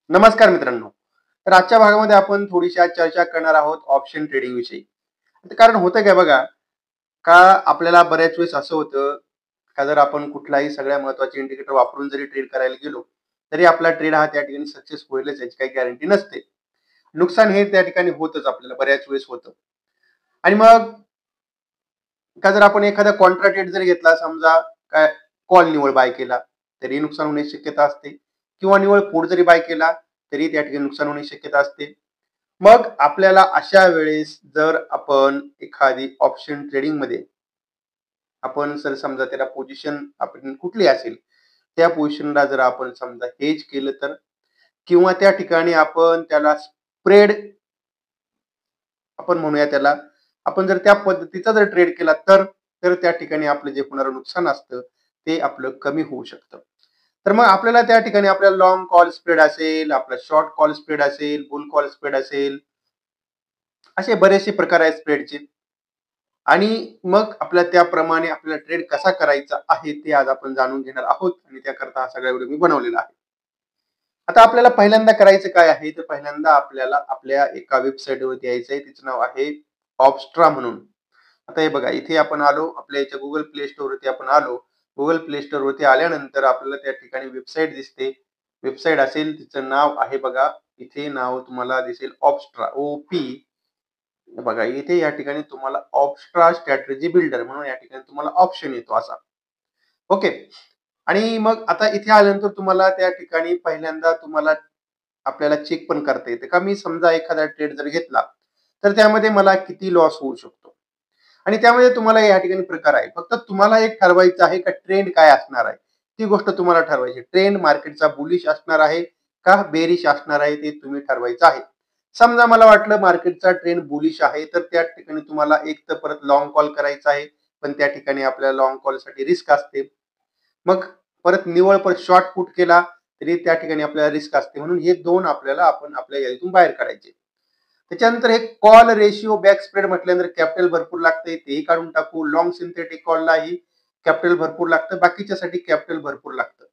नमस्कार मित्रांनो. तर आजच्या भागामध्ये आपण थोडीशी आज चर्चा करणार आहोत ऑप्शन ट्रेडिंग विषयी. आता कारण होतं काय बघा, का आपल्याला बऱ्याच वेळेस असं होतं, का जर आपण कुठलाही सगळ्या महत्त्वाचे इंडिकेटर वापरून जरी ट्रेड करायला गेलो, तरी आपला ट्रेड हा त्या ठिकाणी सक्सेस होईलच याची काही गॅरंटी नसते. नुकसान हे त्या ठिकाणी होतच आपल्याला बऱ्याच वेळेस होतं. आणि मग का जर आपण एखादा कॉन्ट्रा ट्रेड जर घेतला समजा काय कॉल निव्वळ बाय केला, तरी नुकसान होण्याची शक्यता असते किंवा निव्वळ पुट जरी बाय केला, तरी त्या ठिकाणी नुकसान होण्याची शक्यता असते. मग आपल्याला अशा वेळेस जर आपण एखादी ऑप्शन ट्रेडिंग मध्ये आपण जर समजा त्याला पोझिशन आपण कुठली असेल त्या पोझिशनला जर आपण समजा हेज केलं तर किंवा त्या ठिकाणी आपण त्याला स्प्रेड आपण म्हणूया त्याला आपण जर त्या पद्धतीचा जर ट्रेड केला तर तर त्या ठिकाणी आपलं जे होणारं नुकसान असतं ते आपलं कमी होऊ शकतं. तर मग आपल्याला त्या ठिकाणी आपल्याला लॉंग कॉल स्प्रेड असेल, आपला शॉर्ट कॉल स्प्रेड असेल, बुल कॉल स्प्रेड असेल, असे बरेचसे प्रकार आहेत स्प्रेडचे. आणि मग आपल्याला त्याप्रमाणे आपल्याला ट्रेड कसा करायचा आहे ते आज आपण जाणून घेणार आहोत आणि त्याकरता हा सगळा व्हिडिओ मी बनवलेला आहे. आता आपल्याला पहिल्यांदा करायचं काय आहे, तर पहिल्यांदा आपल्याला आपल्या एका वेबसाईटवरती यायचं आहे. तिचं नाव आहे ऑप्स्ट्रा म्हणून. आता हे बघा, इथे आपण आलो, आपल्या याच्या गुगल प्ले स्टोर वरती आपण आलो. गुगल प्ले स्टोर वरती आल्यानंतर आपल्याला त्या ठिकाणी वेबसाईट दिसते. वेबसाईट असेल, तिचं नाव आहे बघा, इथे नाव तुम्हाला दिसेल ऑप्स्ट्रा, बघा इथे या ठिकाणी तुम्हाला ऑप्स्ट्रा स्ट्रॅटेजी बिल्डर म्हणून या ठिकाणी तुम्हाला ऑप्शन येतो असा. ओके. आणि मग आता इथे आल्यानंतर तुम्हाला त्या ठिकाणी पहिल्यांदा तुम्हाला आपल्याला चेक पण करता येते का मी समजा एखादा ट्रेड जर घेतला तर त्यामध्ये मला किती लॉस होऊ शकतो. आणि त्यामध्ये तुम्हाला या ठिकाणी प्रकार आहे. फक्त तुम्हाला एक ठरवायचं आहे का ट्रेंड काय असणार आहे. ती गोष्ट तुम्हाला ठरवायची. ट्रेंड मार्केटचा बुलिश असणार आहे का बेरिश असणार आहे ते तुम्ही ठरवायचं आहे. समजा मला वाटलं मार्केटचा ट्रेंड बुलिश आहे तर त्या ठिकाणी तुम्हाला एक तर परत लॉंग कॉल करायचा आहे. पण त्या ठिकाणी आपल्याला लॉंग कॉलसाठी रिस्क असते. मग परत निव्वळ परत शॉर्ट पुट केला तरी त्या ठिकाणी आपल्याला रिस्क असते. म्हणून हे दोन आपल्याला आपण आपल्या यादीतून बाहेर काढायचे. त्याच्यानंतर हे कॉल रेशिओ बॅक स्प्रेड म्हटल्यानंतर कॅपिटल भरपूर लागते, तेही काढून टाकू. लॉंग सिंथेटिक कॉललाही कॅपिटल भरपूर लागतं, बाकीच्यासाठी कॅपिटल भरपूर लागतं.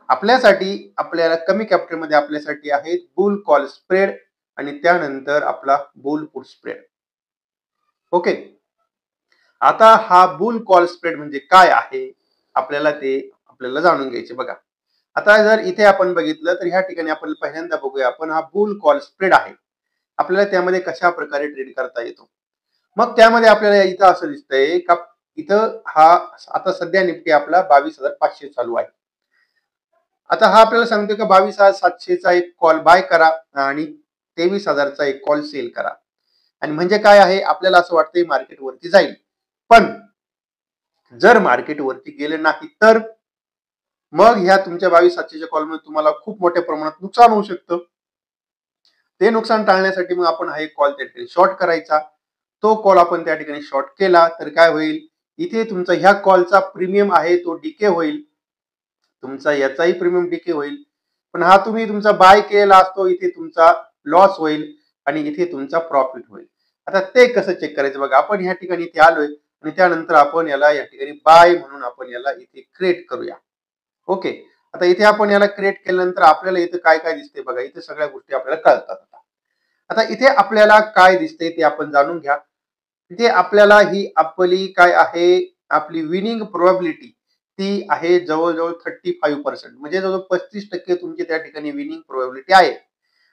आपल्यासाठी आपल्याला कमी कॅपिटलमध्ये आपल्यासाठी आहे बुल कॉल स्प्रेड आणि त्यानंतर आपला बुल पुट स्प्रेड. ओके. आता हा बुल कॉल स्प्रेड म्हणजे काय आहे आपल्याला ते आपल्याला जाणून घ्यायचे बघा. आता जर इथे आपण बघितलं तर ह्या ठिकाणी आपण पहिल्यांदा बघूया आपण हा बुल कॉल स्प्रेड आहे. आपल्याला त्यामध्ये कशा प्रकारे ट्रेड करता येतो. मग त्यामध्ये आपल्याला इथं असं दिसतंय का इथं हा आता सध्या निफ्टी आपला 22,500 चालू आहे. आता हा आपल्याला सांगतो का 22,700चा एक कॉल बाय करा आणि 23,000चा एक कॉल सेल करा. आणि म्हणजे काय आहे आपल्याला असं वाटतंय मार्केट वरती जाईल. पण जर मार्केट वरती गेले नाही तर मग ह्या तुमच्या 22,700च्या कॉलमध्ये तुम्हाला खूप मोठ्या प्रमाणात नुकसान होऊ शकतं. ते नुकसान टाळण्यासाठी मग आपण हा एक कॉल त्या ठिकाणी शॉर्ट करायचा. तो कॉल आपण त्या ठिकाणी शॉर्ट केला तर काय होईल, इथे तुमचा ह्या कॉलचा प्रीमियम आहे तो डिके होईल. तुमचा याचाही प्रीमियम डिके होईल. पण हा तुम्ही तुमचा बाय केलेला असतो इथे तुमचा लॉस होईल आणि इथे तुमचा प्रॉफिट होईल. आता ते कसं चेक करायचं बघा. आपण ह्या ठिकाणी इथे आलोय आणि त्यानंतर आपण याला या ठिकाणी बाय म्हणून आपण याला इथे क्रिएट करूया. ओके. आता इथे आपण याला क्रिएट केल्यानंतर आपल्याला इथे काय काय दिसते बघा. इथे सगळ्या गोष्टी आपल्याला कळतात. आता इथे आपल्याला काय दिसते ते आपण जाणून घ्या. इथे आपल्याला ही आपली काय आहे आपली विनिंग प्रोबॅबिलिटी ती आहे जवळजवळ 35% म्हणजे जवळजवळ 35% तुमची त्या ठिकाणी विनिंग प्रोबॅबिलिटी आहे.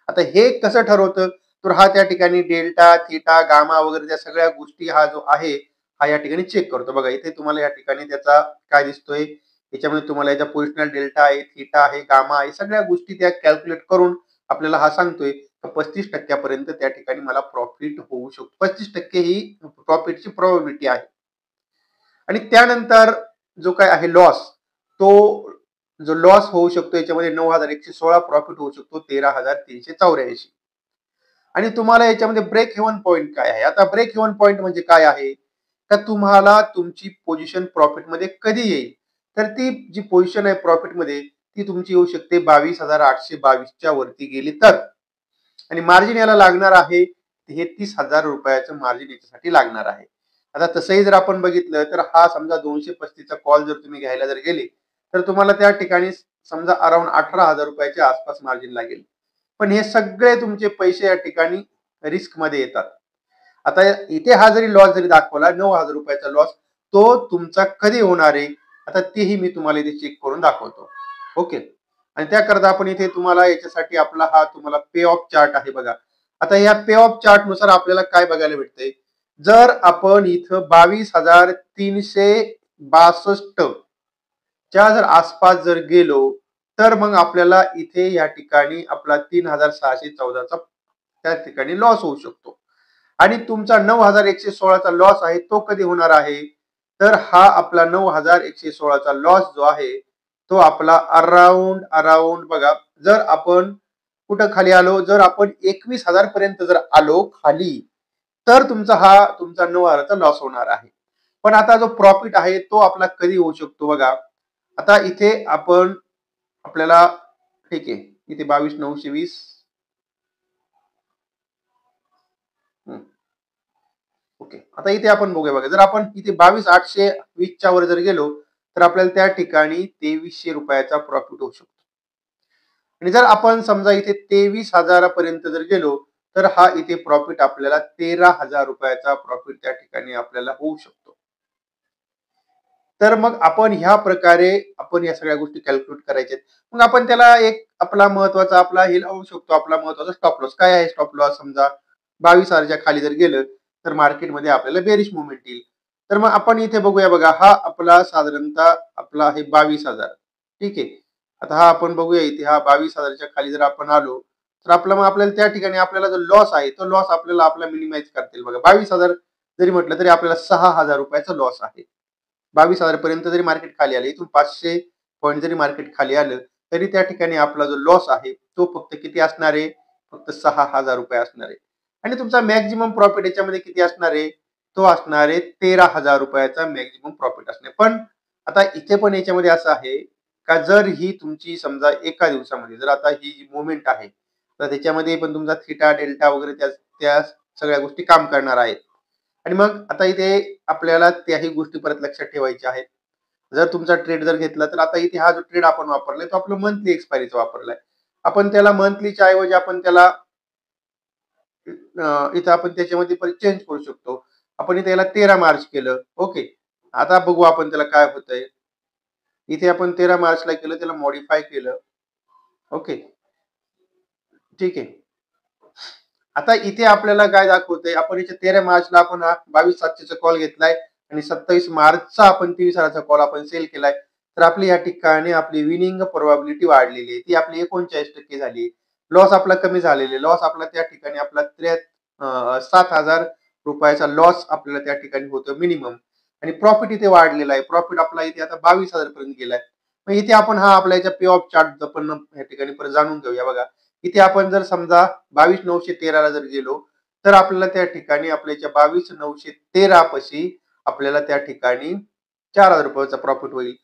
आता हे कसं ठरवतं तर हा त्या ठिकाणी डेल्टा थीटा गामा वगैरे त्या सगळ्या गोष्टी हा जो आहे हा या ठिकाणी चेक करतो. बघा इथे तुम्हाला या ठिकाणी त्याचा काय दिसतोय याच्यामध्ये तुम्हाला याचा पोझिशनल डेल्टा आहे, थीटा आहे, गामा आहे, सगळ्या गोष्टी त्या कॅल्क्युलेट करून आपल्याला हा सांगतोय 35% त्या ठिकाणी मला प्रॉफिट होऊ शकतो. 35% ही प्रॉफिटची प्रोबॅबिलिटी आहे. आणि त्यानंतर जो काय आहे लॉस, तो जो लॉस होऊ शकतो याच्यामध्ये 9,116 प्रॉफिट होऊ शकतो 13,384. आणि तुम्हाला याच्यामध्ये ब्रेक इव्हन पॉईंट काय आहे. आता ब्रेक इव्हन पॉईंट म्हणजे काय आहे का तुम्हाला तुमची पोझिशन प्रॉफिटमध्ये कधी येईल तर ती जी पोझिशन आहे प्रॉफिटमध्ये ती तुमची येऊ शकते 22,822च्या वरती गेली तर. आणि मार्जिन याला लागणार आहे हे 30,000 रुपयाचं मार्जिन याच्यासाठी लागणार आहे. आता तसंही जर आपण बघितलं तर हा समजा 235चा कॉल जर तुम्ही घ्यायला जर गेले तर तुम्हाला त्या ठिकाणी समजा अराउंड 18,000 रुपयाच्या आसपास मार्जिन लागेल. पण हे सगळे तुमचे पैसे या ठिकाणी रिस्क मध्ये येतात. आता इथे हा जरी लॉस जरी दाखवला 9,000 रुपयाचा लॉस, तो तुमचा कधी होणार आहे आता तेही मी तुम्हाला इथे चेक करून दाखवतो. ओके. आणि त्याकरता आपण इथे तुम्हाला याच्यासाठी आपला हा तुम्हाला पे ऑफ चार्ट आहे बघा. आता या पे ऑफ चार्ट नुसार आपल्याला काय बघायला भेटतंय, जर आपण इथं 22,362 च्या जर आसपास जर गेलो, तर मग आपल्याला इथे या ठिकाणी आपला 3,614चा त्या ठिकाणी लॉस होऊ शकतो. आणि तुमचा 9,116चा लॉस आहे तो कधी होणार आहे, तर हा आपला 9,116चा लॉस जो आहे तो आपला अराउंड बघा, जर आपण कुठं खाली आलो, जर आपण 21,000 पर्यंत जर आलो खाली, तर तुमचा 9,000चा लॉस होणार आहे. पण आता जो प्रॉफिट आहे तो आपला कधी होऊ शकतो बघा. आता इथे आपण आपल्याला ठीक आहे, इथे 22,920 ओके. आता इथे आपण बघूया बघा, जर आपण इथे 22,820च्या वर जर गेलो, तर आपल्याला त्या ठिकाणी 2,300 रुपयाचा प्रॉफिट होऊ शकतो. आणि जर आपण समजा इथे 23,000 पर्यंत जर गेलो, तर हा इथे प्रॉफिट आपल्याला 13,000 रुपयाचा प्रॉफिट त्या ठिकाणी आपल्याला होऊ शकतो. तर मग आपण ह्या प्रकारे आपण या सगळ्या गोष्टी कॅल्क्युलेट करायच्या. मग आपण त्याला एक आपला महत्वाचा आपला हे लावू शकतो, आपला महत्वाचा स्टॉप लॉस. काय आहे स्टॉप लॉस? समजा 22,000च्या खाली जर गेलं, तर मार्केटमध्ये आपल्याला बेरिश मुवमेंट येईल. तर मग आपण इथे बघूया बघा, हा आपला साधारणतः आपला आहे 22,000. ठीक आहे. आता हा आपण बघूया इथे हा 22,000च्या खाली जर आपण आलो, तर मग आपल्याला त्या ठिकाणी आपल्याला जो लॉस आहे, तो लॉस आपल्याला आपला मिनिमाइज करता येईल बघा. 22,000 जरी म्हटलं तरी आपल्याला 6,000 रुपयाचा लॉस आहे. 22,000 पर्यंत जरी मार्केट खाली आले, इथून 500 पॉईंट जरी मार्केट खाली आलं, तरी त्या ठिकाणी आपला जो लॉस आहे तो फक्त किती असणार आहे? फक्त 6,000 रुपये असणार आहे. आणि तुमचा मॅक्झिमम प्रॉफिट याच्यामध्ये किती असणार आहे? तो असणार आहे 13,000 रुपयाचा मॅक्झिमम प्रॉफिट असणार. पण आता इथे पण याच्यामध्ये असं आहे का, जर ही तुमची समजा एका दिवसामध्ये जर आता ही जी मुवमेंट आहे, तर त्याच्यामध्ये पण तुमचा थीटा, डेल्टा वगैरे त्या त्या सगळ्या गोष्टी काम करणार आहेत. आणि मग आता इथे आपल्याला त्याही गोष्टी परत लक्षात ठेवायच्या आहेत. जर तुमचा ट्रेड जर घेतला, तर आता इथे हा जो ट्रेड आपण वापरलाय तो आपला मंथली एक्सपायरीचा वापरलाय. आपण त्याला मंथलीच्या ऐवजी आपण त्याला इथं आपण त्याच्यामध्ये परत चेंज करू शकतो. आपण इथे याला 13 मार्च केलं. ओके. आता बघू आपण त्याला काय होतंय. इथे आपण 13 मार्चला केलं, त्याला मॉडिफाय केलं. ओके. ठीक आहे. आता इथे आपल्याला काय दाखवतंय, आपण इथे 13 मार्चला आपण हा 22,700चा कॉल घेतलाय आणि 27 मार्चचा आपण 23,000चा कॉल आपण सेल केलाय. तर आपली या ठिकाणी आपली विनिंग प्रोबॅबिलिटी वाढलेली आहे. ती आपली 39% झाली. लॉस आपला कमी झालेला लॉस आपला त्या ठिकाणी आपला 7,000 रुपयाचा लॉस आपल्याला त्या ठिकाणी होतो मिनिमम. आणि प्रॉफिट इथे वाढलेला आहे. प्रॉफिट आपला इथे आता 22,000 पर्यंत गेलाय. मग इथे आपण हा आपल्या याच्या पे ऑफ चार्ट आपण या ठिकाणी परत जाणून घेऊया बघा. इथे आपण जर समजा 22,913 जर गेलो, तर आपल्याला त्या ठिकाणी आपल्याच्या 22,913 पाशी आपल्याला त्या ठिकाणी 4,000 रुपयाचा प्रॉफिट होईल.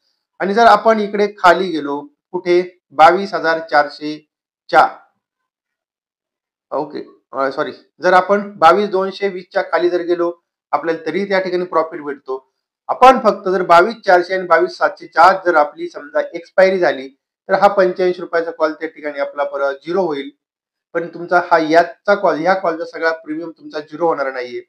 आणि जर आपण इकडे खाली गेलो, कुठे 22,404 ओके, सॉरी, जर आपण 22,220च्या खाली जर गेलो, आपल्याला तरी त्या ठिकाणी प्रॉफिट भेटतो. आपण फक्त जर 22,400 आणि 22,700च्या आत जर आपली समजा एक्सपायरी झाली, तर हा 85 रुपयाचा कॉल त्या ठिकाणी आपला परत झिरो होईल. पण तुमचा हा याचा कॉल, ह्या कॉलचा सगळा प्रीमियम तुमचा झिरो होणार नाहीये.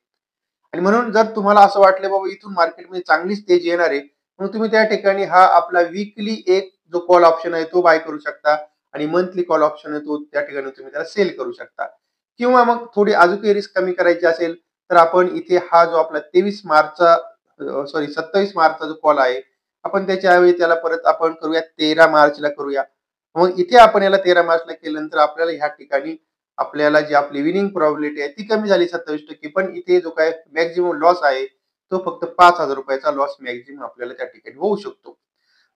आणि म्हणून जर तुम्हाला असं वाटलं बाबा इथून मार्केटमध्ये चांगलीच तेजी येणार आहे, मग तुम्ही त्या ठिकाणी हा आपला वीकली एक जो कॉल ऑप्शन आहे तो बाय करू शकता आणि मंथली कॉल ऑप्शन आहे तो त्या ठिकाणी तुम्ही त्याला सेल करू शकता. किंवा मग थोडी अजूनही रिस्क कमी करायची असेल, तर आपण इथे हा जो आपला 23 मार्चचा सॉरी 27 मार्चचा जो कॉल आहे, आपण त्याच्याऐवजी त्याला परत आपण करूया 13 मार्चला करूया. मग इथे आपण याला 13 मार्चला केल्यानंतर आपल्याला ह्या ठिकाणी आपल्याला जी आपली विनिंग प्रोबॅबिलिटी आहे ती कमी झाली 27%. पण इथे जो काय मॅक्झिमम लॉस आहे, तो फक्त 5,000 रुपयाचा लॉस मॅक्झिमम आपल्याला त्या ठिकाणी होऊ शकतो.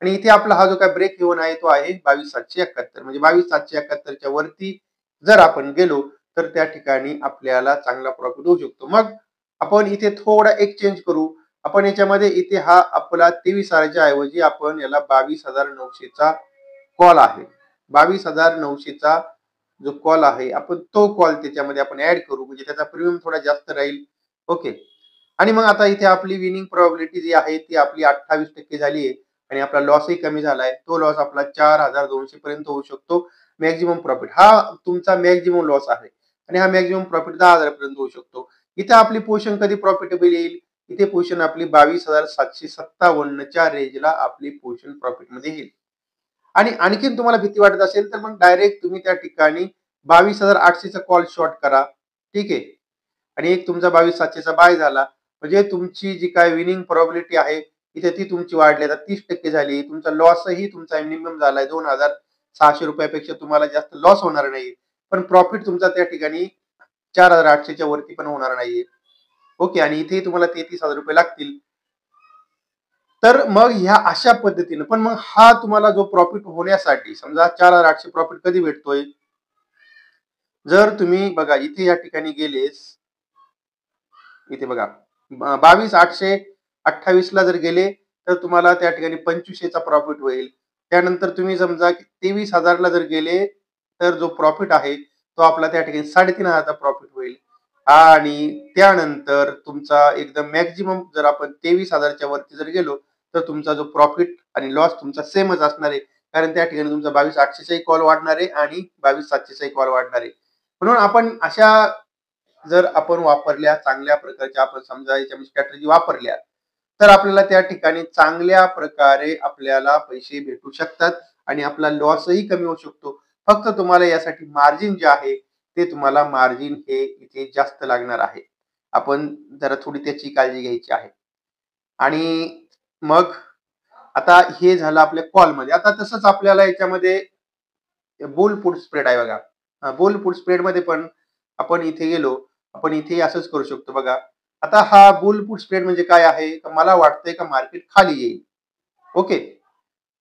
आणि इथे आपला हा जो काय ब्रेक इव्हन आहे तो आहे 22,771. म्हणजे 22,771च्या वरती जर आपण गेलो, तर त्या ठिकाणी आपल्याला चांगला प्रॉफिट होऊ शकतो. मग आपण इथे थोडा एक चेंज करू. आपण याच्यामध्ये इथे हा आपला 23,000च्या ऐवजी आपण याला 22,900चा कॉल आहे. 22,900चा जो कॉल आहे, आपण तो कॉल त्याच्यामध्ये आपण ऍड करू, म्हणजे त्याचा प्रीमियम थोडा जास्त राहील. ओके. आणि मग आता इथे आपली विनिंग प्रोबॅबिलिटी जी आहे ती आपली 28% झाली आहे. आणि आपला लॉसही कमी झालाय. तो लॉस आपला 4,200 पर्यंत होऊ शकतो. मॅक्सिमम प्रॉफिट हा तुमचा मॅक्सिमम लॉस आहे आणि हा मॅक्सिमम प्रॉफिट 10,000 पर्यंत होऊ शकतो. इथे आपली पोझिशन कधी प्रॉफिटेबल येईल? इथे पोझिशन आपली 22,757 च्या रेंजला आपली पोझिशन प्रॉफिटमध्ये येईल. आणि आणखीन तुम्हाला भीती वाटत असेल तर मग डायरेक्ट तुम्ही त्या ठिकाणी 22,800 चा कॉल शॉर्ट करा. ठीक आहे. आणि एक तुमचा 22,700 बाय झाला. म्हणजे तुमची जी काय विनिंग प्रोबॅबिलिटी आहे, इथे ती तुमची वाढली. आता 30% झाली. तुमचा लॉसही तुमचा मिनिमम झालाय. ₹2,600 पेक्षा तुम्हाला जास्त लॉस होणार नाही. पण प्रॉफिट तुमचा त्या ठिकाणी 4,800 च्या वरती पण होणार नाहीये. ओके. आणि इथेही तुम्हाला ₹33,000 लागतील. तर मग ह्या अशा पद्धतीनं पण मग हा तुम्हाला जो प्रॉफिट होण्यासाठी समजा 4,800 प्रॉफिट कधी भेटतोय? जर तुम्ही बघा इथे या ठिकाणी गेलेस, इथे बघा 22,828 ला जर गेले तर तुम्हाला त्या ठिकाणी 2500 चा प्रॉफिट होईल. त्यानंतर तुम्ही समजा 23,000 ला जर गेले तर जो प्रॉफिट आहे तो आपला त्या ठिकाणी 3,500 चा प्रॉफिट होईल. आणि त्यानंतर तुमचा एकदम मॅक्सिमम जर आपण 23,000 च्या वरती जर गेलो तर तुमचा जो प्रॉफिट आणि लॉस तुमचा सेमच असणार आहे. कारण त्या ठिकाणी तुमचा 22,800 चाही कॉल वाढणार आहे आणि 22,700 चाही कॉल वाढणार आहे. म्हणून आपण अशा जर आपण वापरल्या चांगल्या प्रकारच्या आपण समजा याच्यामध्ये स्ट्रॅटेजी वापरल्या तर आपल्याला त्या ठिकाणी चांगल्या प्रकारे आपल्याला पैसे भेटू शकतात आणि आपला लॉसही कमी होऊ शकतो. फक्त तुम्हाला यासाठी मार्जिन जे आहे ते तुम्हाला मार्जिन हे इथे जास्त लागणार आहे. आपण जरा थोडी त्याची काळजी घ्यायची आहे. आणि मग आता हे झालं आपल्या कॉलमध्ये. आता तसंच आपल्याला याच्यामध्ये बुल पुट स्प्रेड आहे बघा. बुल पुट स्प्रेड मध्ये पण आपण इथे गेलो, आपण इथे असंच करू शकतो बघा. आता हा बुल पुट स्प्रेड म्हणजे काय आहे? का मला वाटतंय का मार्केट खाली येईल. ओके.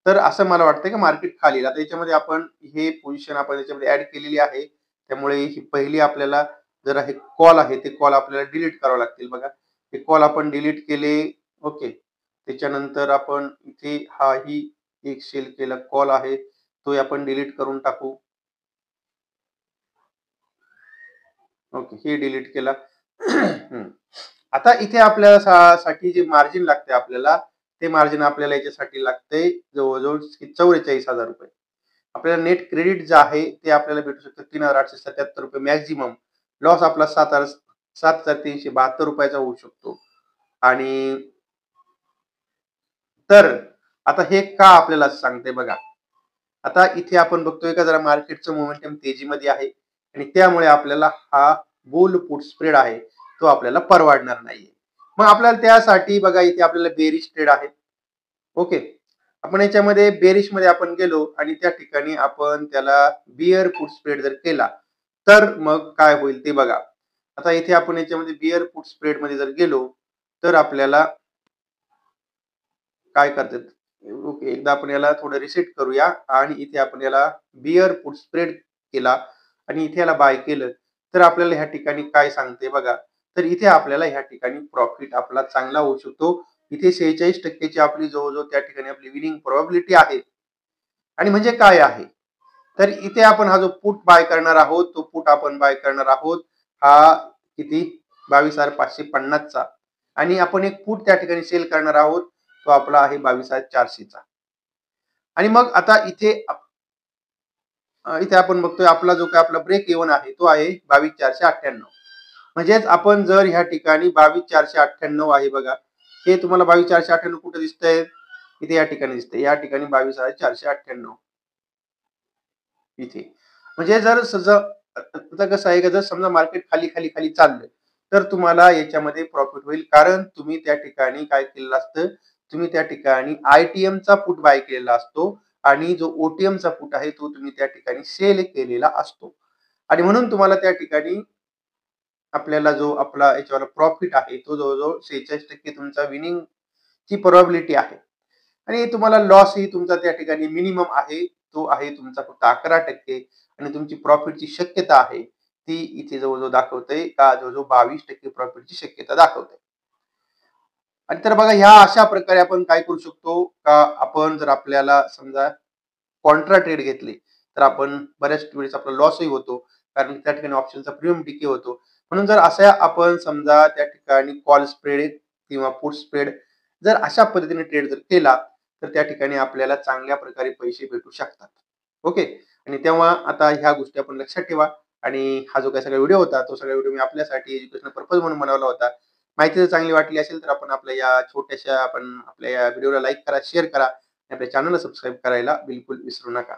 तर असं मला वाटतंय की मार्केट खाली येईल. आता याच्यामध्ये आपण हे पोझिशन आपण याच्यामध्ये ऍड केलेली आहे. त्यामुळे ही पहिली आपल्याला जर हे कॉल आहे ते कॉल आपल्याला डिलीट करावे लागतील बघा. हे कॉल आपण डिलीट केले. ओके. त्याच्यानंतर आपण इथे हा ही एक सेल केला कॉल आहे तो आपण डिलीट करून टाकू. ओके. हे डिलीट केला. आता इथे आपल्याला साठी जे मार्जिन लागते आपल्याला ते मार्जिन आपल्याला याच्यासाठी लागते जवळजवळ ₹44,000. आपल्याला नेट क्रेडिट जे आहे ते आपल्याला भेटू शकतं ₹3,877 मॅक्सिमम. लॉस आपला ₹7,372 चा होऊ शकतो. आणि तर आता हे का आपल्याला सांगते बघा. आता इथे आपण बघतोय का जरा मार्केटचं मोमेंटम तेजीमध्ये आहे आणि त्यामुळे आपल्याला हा बुल पुट स्प्रेड आहे तो आपल्याला परवडणार नाहीये. मग आपल्याला त्यासाठी बघा इथे आपल्याला बेरिश ट्रेड आहे. ओके. आपण याच्यामध्ये बेरिश मध्ये आपण गेलो आणि त्या ठिकाणी आपण त्याला बिअर पुट स्प्रेड जर केला तर मग काय होईल ते बघा. आता इथे आपण याच्यामध्ये बिअर पुट स्प्रेड मध्ये जर गेलो तर आपल्याला काय करतात. ओके. एकदा आपण याला थोडं रिसेट करूया आणि इथे आपण याला बिअर पुट स्प्रेड केला आणि इथे याला बाय केलं तर आपल्याला ह्या ठिकाणी काय सांगते बघा. तर इथे आपल्याला ह्या ठिकाणी प्रॉफिट आपला चांगला होऊ शकतो. इथे 46% ची आपली जवळजवळ त्या ठिकाणी आपली विनिंग प्रोबॅबिलिटी आहे. आणि म्हणजे काय आहे? तर इथे आपण हा जो पुट बाय करणार आहोत तो पुट आपण बाय करणार आहोत हा किती 22,550 चा आणि आपण एक पुट त्या ठिकाणी सेल करणार आहोत तो आपला आहे 22,400 चा. आणि मग आता इथे आपण बघतोय आपला जो काय आपला ब्रेक इव्हन आहे तो आहे 22,498. म्हणजेच आपण जर ह्या ठिकाणी 22,498 आहे बघा. हे तुम्हाला 22,498 कुठे दिसतंय? इथे या ठिकाणी दिसतंय. या ठिकाणी 22,498 इथे. म्हणजे जर आता कसं आहे का जर समजा मार्केट खाली, खाली, खाली चाललं तर तुम्हाला याच्यामध्ये प्रॉफिट होईल. कारण तुम्ही त्या ठिकाणी काय केलेलं असतं, तुम्ही त्या ठिकाणी आयटीएमचा पुट बाय केलेला असतो आणि जो ओटीएमचा पुट आहे तो तुम्ही त्या ठिकाणी सेल केलेला असतो. आणि म्हणून तुम्हाला त्या ठिकाणी आपल्याला जो आपला याच्यावाला प्रॉफिट आहे तो जवळजवळ 46% तुमचा विनिंग ची प्रोबॅबिलिटी आहे. आणि तुम्हाला लॉस ही तुमचा त्या ठिकाणी मिनिमम आहे. तो आहे तुमचा फक्त 11% आणि तुमची प्रॉफिटची शक्यता आहे ती इथे जवळजवळ दाखवते का जवळजवळ 22% प्रॉफिटची शक्यता दाखवते. आणि तर बघा ह्या अशा प्रकारे आपण काय करू शकतो का आपण जर आपल्याला समजा कॉन्ट्रा ट्रेड घेतले तर आपण बऱ्याच वेळेस आपला लॉसही होतो कारण त्या ठिकाणी ऑप्शनचा प्रीमियम डिके होतो. म्हणून जर अशा आपण समजा त्या ठिकाणी कॉल स्प्रेड किंवा पुट स्प्रेड जर अशा पद्धतीने ट्रेड जर केला तर त्या ठिकाणी आपल्याला चांगल्या प्रकारे पैसे भेटू शकतात. ओके. आणि तेव्हा आता ह्या गोष्टी आपण लक्षात ठेवा. आणि हा जो काही सगळा व्हिडिओ होता, तो सगळा व्हिडिओ मी आपल्यासाठी एज्युकेशनल पर्पज म्हणून बनवला होता. माहिती जर चांगली वाटली असेल, तर आपण आपल्या या छोट्याशा आपण आपल्या या व्हिडिओला लाईक करा, शेअर करा आणि आपल्या चॅनलला सबस्क्राईब करायला बिलकुल विसरू नका.